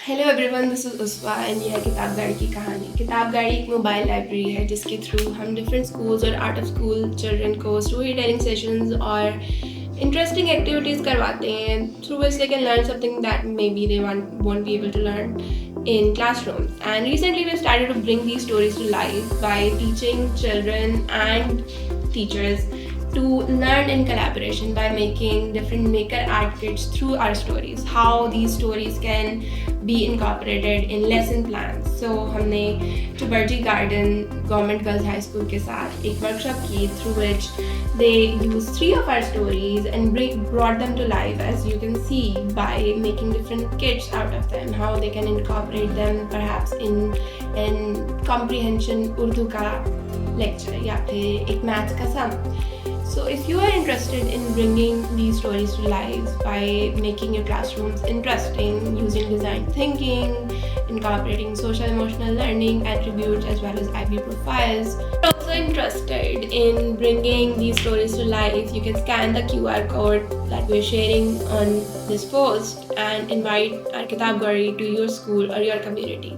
Hello everyone, this is Uswa and ये है किताब गाड़ी की कहानी। किताब गाड़ी एक मोबाइल लाइब्रेरी है जिसके थ्रू हम डिफरेंट स्कूल्स और आउट ऑफ स्कूल चिल्ड्रन को स्टोरी टेलिंग सेशंस और इंटरेस्टिंग एक्टिविटीज़ करवाते हैं through which they can learn something that may be they won't be able to learn in classrooms. And recently we started to bring these stories to life by teaching children and teachers to learn in collaboration by making different maker art kits through our stories, how these stories can be incorporated in lesson plans. So हमने Chauburji garden government girls high school के साथ एक workshop की through which they used 3 of our stories and brought them to life, as you can see, by making different kits out of them, how they can incorporate them perhaps in comprehension Urdu का lecture या फिर एक math का sum. So if you are interested in bringing these stories to life by making your classrooms interesting, using design thinking, incorporating social emotional learning attributes as well as IB profiles, if you're also interested in bringing these stories to life, you can scan the QR code that we're sharing on this post and invite our Kitab Gari to your school or your community.